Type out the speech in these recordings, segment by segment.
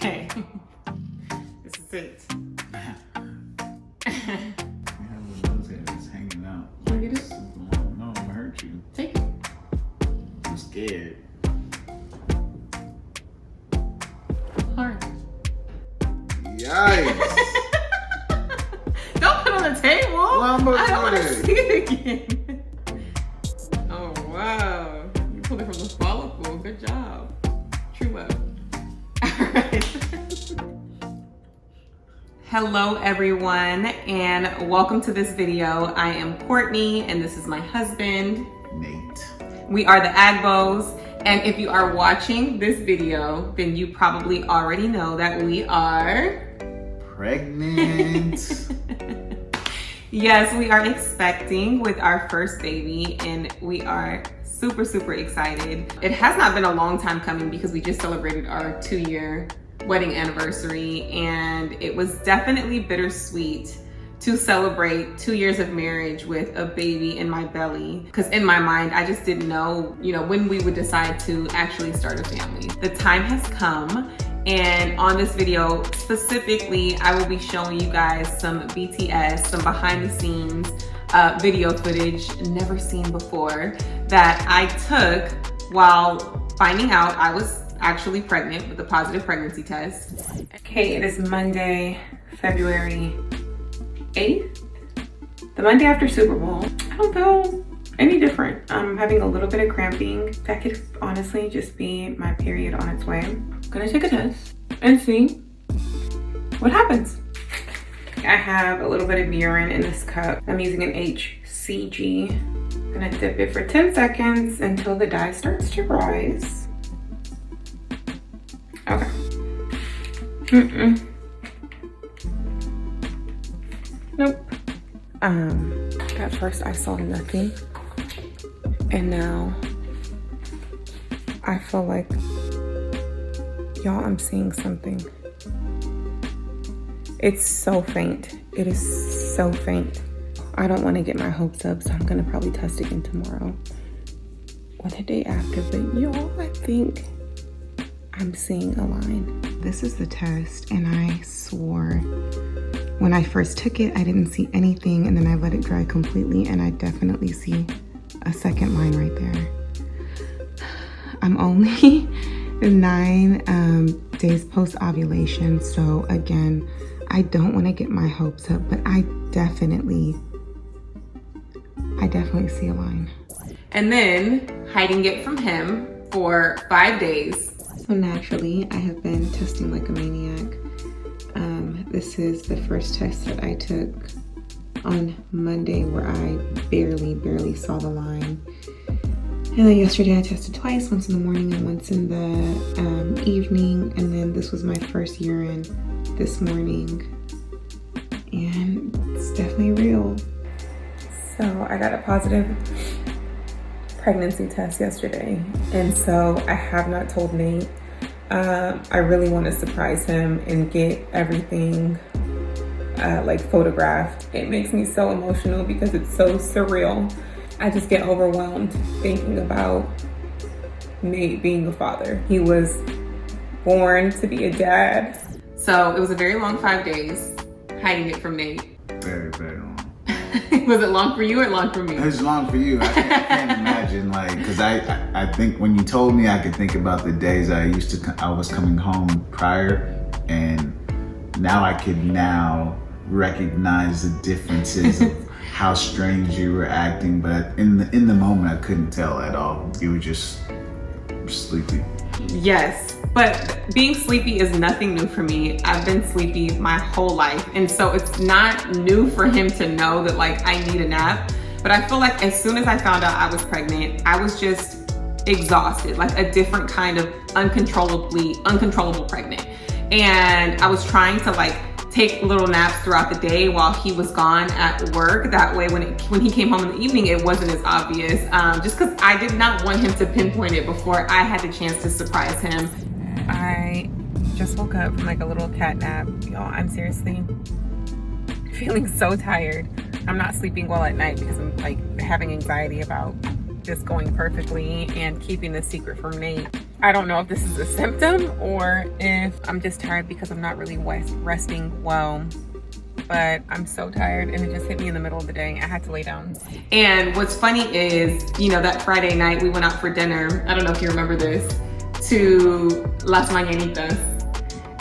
Okay. This is it. You have the nose hair that's hanging out. Can you get it? No, I'm gonna hurt you. Take it. I'm scared. Hard. Yikes! Don't put it on the table. Well, I'm about I don't want to to see it again. Oh, wow. You pulled it from the follicle. Good job. True love. All right. Hello, everyone, and welcome to this video. I am Courtney, and this is my husband, Nate. We are the Agbos, and if you are watching this video, then you probably already know that we are Pregnant. Yes, we are expecting with our first baby, and we are super excited. It has not been a long time coming because we just celebrated our 2-year wedding anniversary, and it was definitely bittersweet to celebrate 2 years of marriage with a baby in my belly. Because in my mind, I just didn't know, when we would decide to actually start a family. The time has come, and on this video specifically, I will be showing you guys some BTS, some behind the scenes video footage never seen before that I took while finding out I was actually pregnant with a positive pregnancy test. Okay, it is Monday, February 8th, the Monday after Super Bowl. I don't feel any different. I'm having a little bit of cramping. That could honestly just be my period on its way. I'm gonna take a test and see what happens. I have a little bit of urine in this cup. I'm using an HCG. I'm gonna dip it for 10 seconds until the dye starts to rise. Okay. Nope. At first I saw nothing, and now I feel like, y'all, I'm seeing something. It's so faint. It is so faint. I don't want to get my hopes up, so I'm gonna probably test again tomorrow or the day after. But y'all, I think I'm seeing a line. This is the test, and I swore when I first took it, I didn't see anything, and then I let it dry completely, and I definitely see a second line right there. I'm only 9 days post-ovulation, so again, I don't want to get my hopes up, but I definitely see a line. And then hiding it from him for 5 days. So naturally, I have been testing like a maniac. This is the first test that I took on Monday where I barely saw the line. And then yesterday I tested twice, once in the morning and once in the evening. And then this was my first urine this morning. And it's definitely real. So I got a positive pregnancy test yesterday. And so I have not told Nate. I really want to surprise him and get everything photographed. It makes me so emotional because it's so surreal. I just get overwhelmed thinking about Nate being a father. He was born to be a dad. So it was a very long 5 days hiding it from Nate. Very long. Was it long for you or long for me? It was long for you. I can't imagine, because I think when you told me, I could think about the days I was coming home prior, and now I could recognize the differences of how strange you were acting, but in the moment I couldn't tell at all. You were just sleepy. Yes, but being sleepy is nothing new for me. I've been sleepy my whole life, and so it's not new for him to know that I need a nap. But I feel like as soon as I found out I was pregnant, I was just exhausted, like a different kind of uncontrollable pregnant. And I was trying to take little naps throughout the day while he was gone at work. That way when he came home in the evening, it wasn't as obvious, just because I did not want him to pinpoint it before I had the chance to surprise him. I just woke up from a little cat nap. Y'all, I'm seriously feeling so tired. I'm not sleeping well at night because I'm having anxiety about just going perfectly and keeping the secret from Nate. I don't know if this is a symptom or if I'm just tired because I'm not really resting well. But I'm so tired and it just hit me in the middle of the day. I had to lay down. And what's funny is, you know, that Friday night we went out for dinner. I don't know if you remember this, to Las Mañanitas.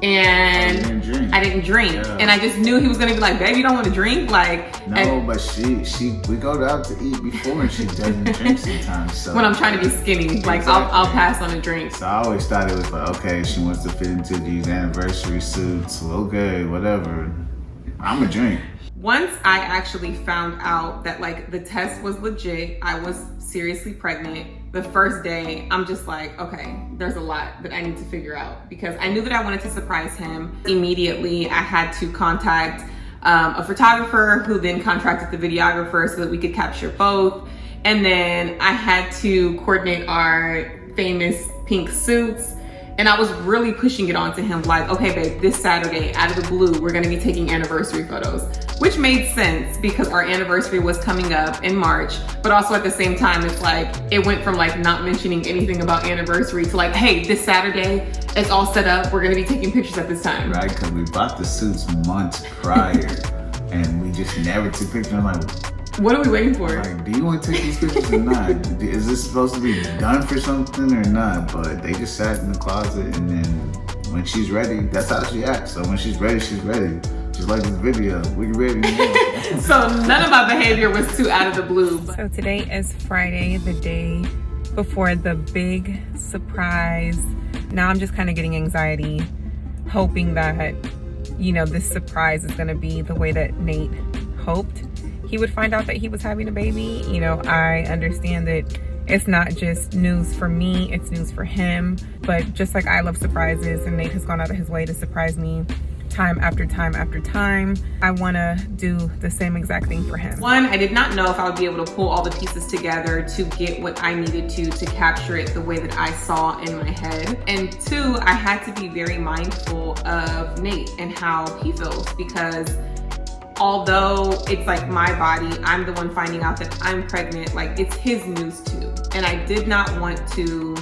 And I didn't drink. Yeah. And I just knew he was gonna be like, babe, you don't want to drink? Like, no, but we go out to eat before and she doesn't drink sometimes. So when I'm trying to be skinny, like exactly. I'll pass on a drink. So I always thought it was like, okay, she wants to fit into these anniversary suits. Okay, whatever. I'm a drink. Once I actually found out that like the test was legit, I was seriously pregnant, the first day, I'm just like, okay, there's a lot that I need to figure out because I knew that I wanted to surprise him. Immediately, I had to contact a photographer who then contracted the videographer so that we could capture both. And then I had to coordinate our famous pink suits. And I was really pushing it onto him like, okay, babe, this Saturday, out of the blue, we're gonna be taking anniversary photos, which made sense because our anniversary was coming up in March, but also at the same time, it's like, it went from like not mentioning anything about anniversary to like, hey, this Saturday, it's all set up, we're gonna be taking pictures at this time. Right, because we bought the suits months prior and we just never took pictures. I'm like, what are we waiting for? Like, do you want to take these pictures or not? Is this supposed to be done for something or not? But they just sat in the closet and then when she's ready, that's how she acts. So when she's ready, she's ready. Just like this video, we ready now. So none of my behavior was too out of the blue. So today is Friday, the day before the big surprise. Now I'm just kind of getting anxiety, hoping that, you know, this surprise is gonna be the way that Nate hoped. He would find out that he was having a baby. You know, I understand that it's not just news for me, it's news for him. But just like I love surprises and Nate has gone out of his way to surprise me time after time after time, I wanna do the same exact thing for him. One, I did not know if I would be able to pull all the pieces together to get what I needed to capture it the way that I saw in my head. And two, I had to be very mindful of Nate and how he feels because although it's like my body, I'm the one finding out that I'm pregnant, like it's his news too. And I did not want to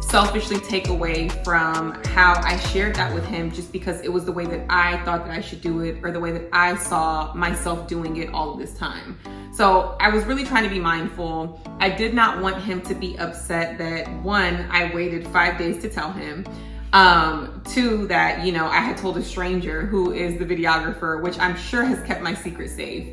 selfishly take away from how I shared that with him just because it was the way that I thought that I should do it or the way that I saw myself doing it all of this time. So I was really trying to be mindful. I did not want him to be upset that one, I waited 5 days to tell him. Two, that, you know, I had told a stranger who is the videographer, which I'm sure has kept my secret safe.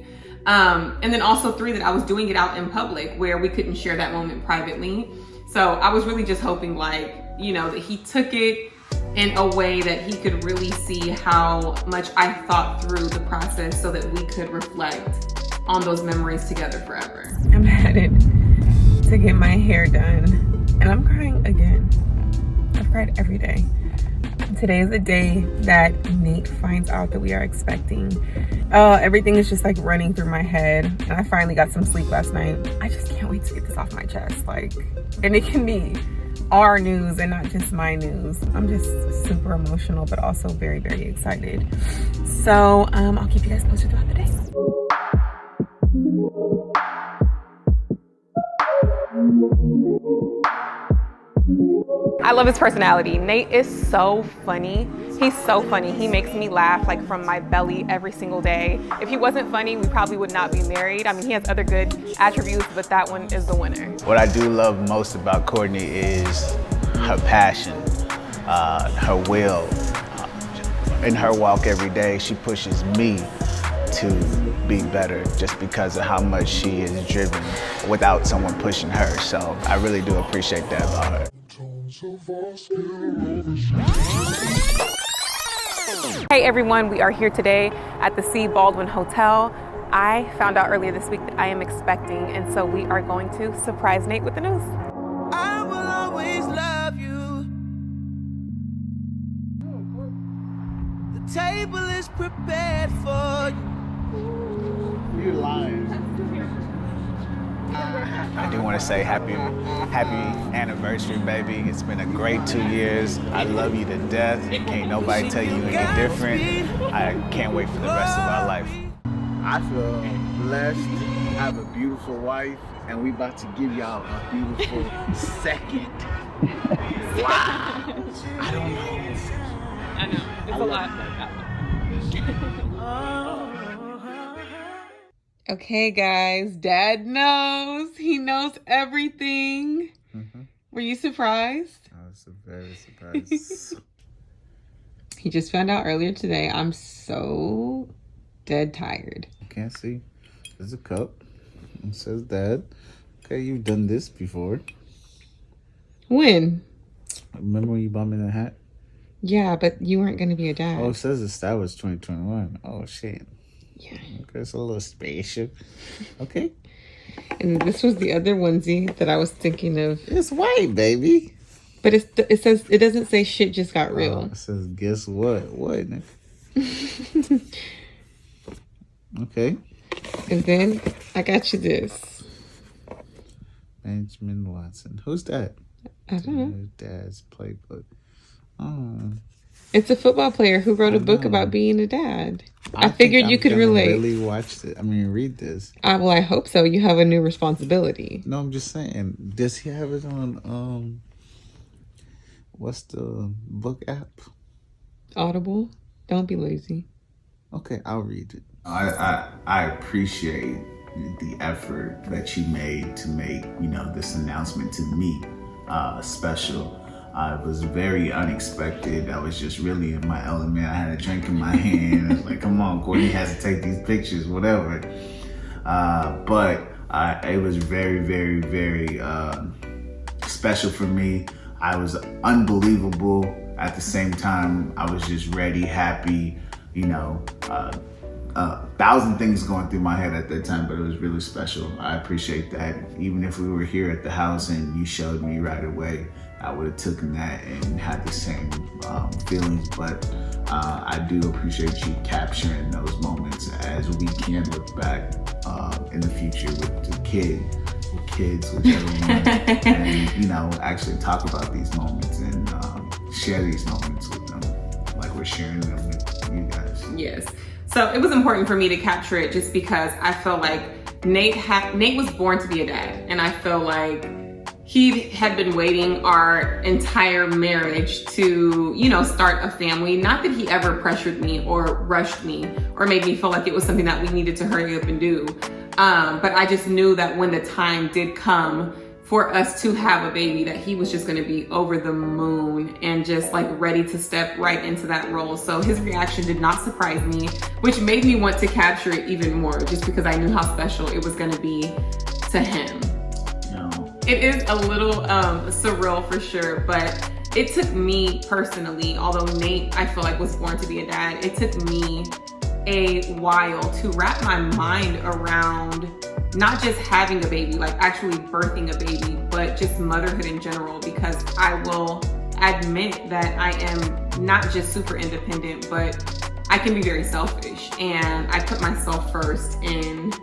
And then also three, that I was doing it out in public where we couldn't share that moment privately. So I was really just hoping like, you know, that he took it in a way that he could really see how much I thought through the process so that we could reflect on those memories together forever. I'm headed to get my hair done and I'm crying again. I've cried every day. Today is the day that Nate finds out that we are expecting. Everything is just like running through my head. And I finally got some sleep last night. I just can't wait to get this off my chest. Like, and it can be our news and not just my news. I'm just super emotional, but also very, very excited. So I'll keep you guys posted throughout the day. I love his personality. Nate is so funny. He's so funny. He makes me laugh like from my belly every single day. If he wasn't funny, we probably would not be married. I mean, he has other good attributes, but that one is the winner. What I do love most about Courtney is her passion, her will. In her walk every day, she pushes me to be better just because of how much she is driven without someone pushing her. So I really do appreciate that about her. Hey everyone, we are here today at the C. Baldwin Hotel. I found out earlier this week that I am expecting, and so we are going to surprise Nate with the news. I will always love you. The table is prepared for you. You're lying. I do want to say happy anniversary, baby. It's been a great 2 years. I love you to death. Can't nobody tell you any different. I can't wait for the rest of our life. I feel blessed. I have a beautiful wife. and we about to give y'all a beautiful second. Wow. I don't know. I know. It's a lot. Okay, guys. Dad knows. He knows everything. Were you surprised? I was very surprised. He just found out earlier today. I'm so dead tired. You can't see. There's a cup. It says Dad. Okay, you've done this before. When? Remember when you bought me the hat? Yeah, but you weren't going to be a dad. Oh, it says established 2021. Oh, shit. Yeah. Okay, it's a little spaceship. Okay. And this was the other onesie that I was thinking of. It's white, baby. But it says, it doesn't say shit just got real. It says, guess what? What? Okay. And then I got you this. Benjamin Watson. Who's that? I don't know. Dad's playbook. Oh. It's a football player who wrote a book about being a dad. I figured you could I'm gonna relate. Really watch it. I mean, read this. Well, I hope so. You have a new responsibility. No, I'm just saying. Does he have it on what's the book app? Audible. Don't be lazy. Okay, I'll read it. I appreciate the effort that you made to make, this announcement to me special. It was very unexpected. I was just really in my element. I had a drink in my hand. I was like, come on, Courtney has to take these pictures, whatever. But it was very, very, very special for me. I was unbelievable. At the same time, I was just ready, happy, 1,000 things going through my head at that time, but it was really special. I appreciate that. Even if we were here at the house and you showed me right away, I would have taken that and had the same feelings, but I do appreciate you capturing those moments as we can look back in the future with the kids, with everyone, and actually talk about these moments and share these moments with them like we're sharing them with you guys. Yes. So it was important for me to capture it just because I felt like Nate was born to be a dad, and I feel like he had been waiting our entire marriage to, start a family. Not that he ever pressured me or rushed me or made me feel like it was something that we needed to hurry up and do. But I just knew that when the time did come for us to have a baby, that he was just gonna be over the moon and just like ready to step right into that role. So his reaction did not surprise me, which made me want to capture it even more just because I knew how special it was gonna be to him. It is a little surreal for sure, but it took me personally, although Nate, I feel like, was born to be a dad, it took me a while to wrap my mind around not just having a baby, like actually birthing a baby, but just motherhood in general, because I will admit that I am not just super independent, but I can be very selfish, and I put myself first in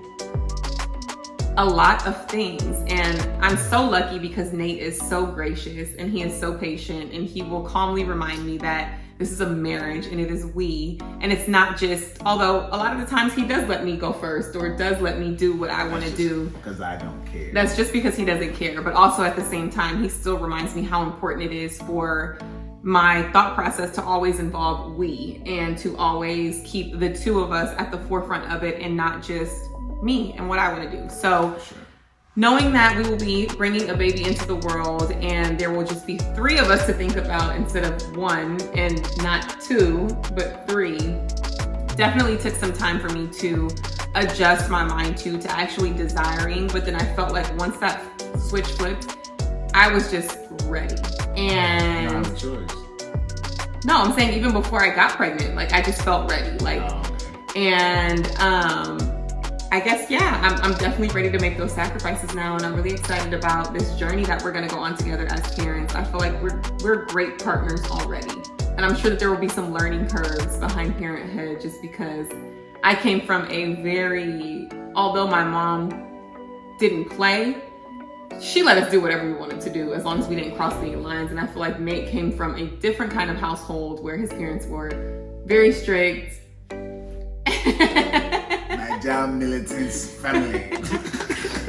a lot of things. And I'm so lucky because Nate is so gracious and he is so patient, and he will calmly remind me that this is a marriage and it is we, and it's not just, although a lot of the times he does let me go first or does let me do what I want to do. Because I don't care. That's just because he doesn't care. But also at the same time, he still reminds me how important it is for my thought process to always involve we, and to always keep the two of us at the forefront of it and not just me and what I want to do. So knowing that we will be bringing a baby into the world and there will just be 3 of us to think about instead of 1, and not 2, but 3, definitely took some time for me to adjust my mind to actually desiring. But then I felt like once that switch flipped, I was just ready. And Not a choice. no, I'm saying even before I got pregnant, like I just felt ready. Like, and I guess, yeah, I'm definitely ready to make those sacrifices now, and I'm really excited about this journey that we're gonna go on together as parents. I feel like we're great partners already, and I'm sure that there will be some learning curves behind parenthood, just because I came from a very, although my mom didn't play, she let us do whatever we wanted to do as long as we didn't cross any lines. And I feel like Nate came from a different kind of household where his parents were very strict. John Milton's family.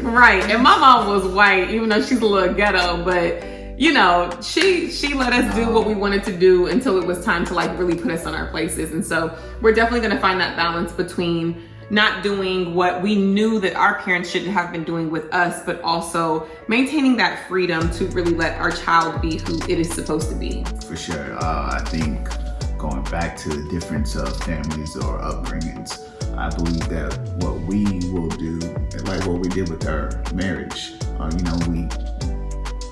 Right. And my mom was white, even though she's a little ghetto, but you know, she let us do what we wanted to do until it was time to like really put us on our places. And so we're definitely going to find that balance between not doing what we knew that our parents shouldn't have been doing with us, but also maintaining that freedom to really let our child be who it is supposed to be. For sure. I think going back to the difference of families or upbringings, I believe that what we will do, like what we did with our marriage,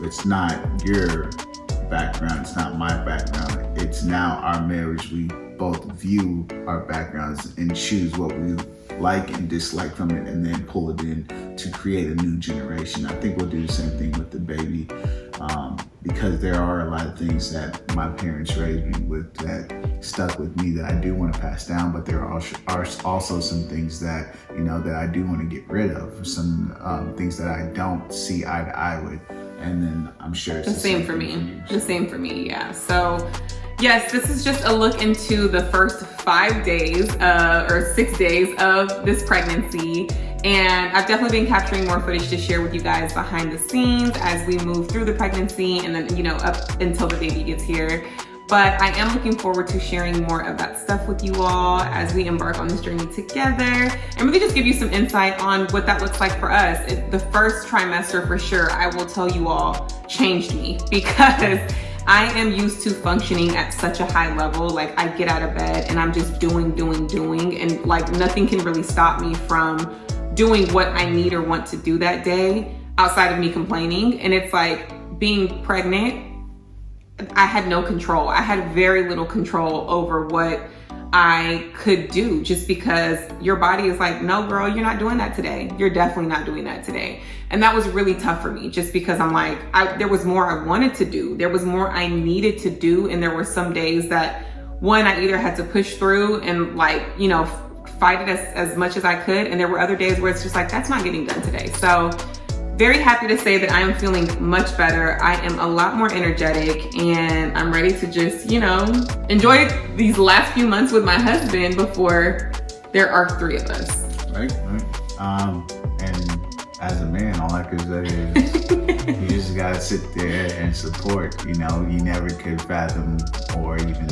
it's not your background, it's not my background, it's now our marriage. We both view our backgrounds and choose what we like and dislike from it, and then pull it in to create a new generation. I think we'll do the same thing with the baby, because there are a lot of things that my parents raised me with that stuck with me that I do want to pass down, but there are also some things that, that I do want to get rid of, some things that I don't see eye to eye with. And then I'm sure it's the same for me. The same for me, yeah. So yes, this is just a look into the first 5 days or 6 days of this pregnancy. And I've definitely been capturing more footage to share with you guys behind the scenes as we move through the pregnancy and then, up until the baby gets here. But I am looking forward to sharing more of that stuff with you all as we embark on this journey together and really just give you some insight on what that looks like for us. The first trimester, for sure, I will tell you all, changed me because I am used to functioning at such a high level. Like I get out of bed and I'm just doing, and like nothing can really stop me from doing what I need or want to do that day outside of me complaining. And it's like being pregnant, I had no control. I had very little control over what I could do just because your body is like, no, girl, you're not doing that today. You're definitely not doing that today. And that was really tough for me just because I'm like, there was more I wanted to do. There was more I needed to do. And there were some days that I either had to push through and fight it as much as I could. And there were other days where it's just like, that's not getting done today. So very happy to say that I am feeling much better. I am a lot more energetic and I'm ready to just, enjoy these last few months with my husband before there are 3 of us. Right. And as a man, all I can say is you just gotta sit there and support. You never could fathom or even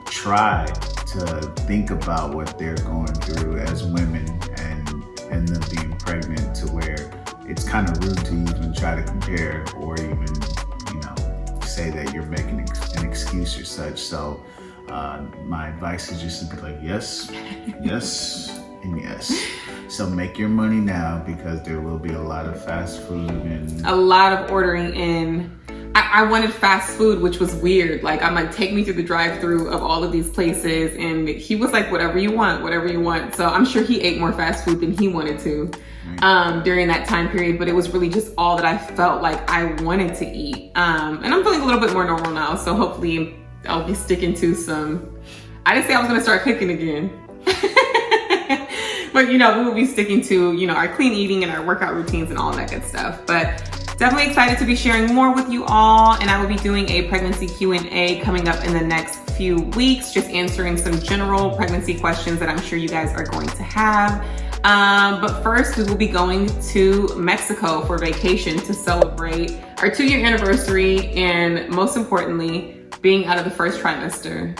try to think about what they're going through as women and them being pregnant, to where it's kind of rude to even try to compare or even, say that you're making an excuse or such. So my advice is just to be like, yes, yes, and yes. So make your money now because there will be a lot of fast food and a lot of ordering in. I wanted fast food, which was weird. Like, I'm like, take me through the drive-through of all of these places. And he was like, whatever you want. So I'm sure he ate more fast food than he wanted to during that time period. But it was really just all that I felt like I wanted to eat. And I'm feeling a little bit more normal now. So hopefully I'll be sticking to I didn't say I was going to start cooking again. But, we will be sticking to, our clean eating and our workout routines and all of that good stuff. But definitely excited to be sharing more with you all, and I will be doing a pregnancy Q&A coming up in the next few weeks, just answering some general pregnancy questions that I'm sure you guys are going to have. But first, we will be going to Mexico for vacation to celebrate our 2-year anniversary and, most importantly, being out of the first trimester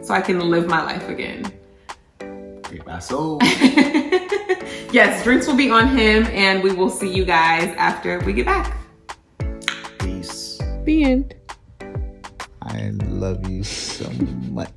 so I can live my life again. Yes, drinks will be on him, and we will see you guys after we get back. Peace. The end. I love you so much.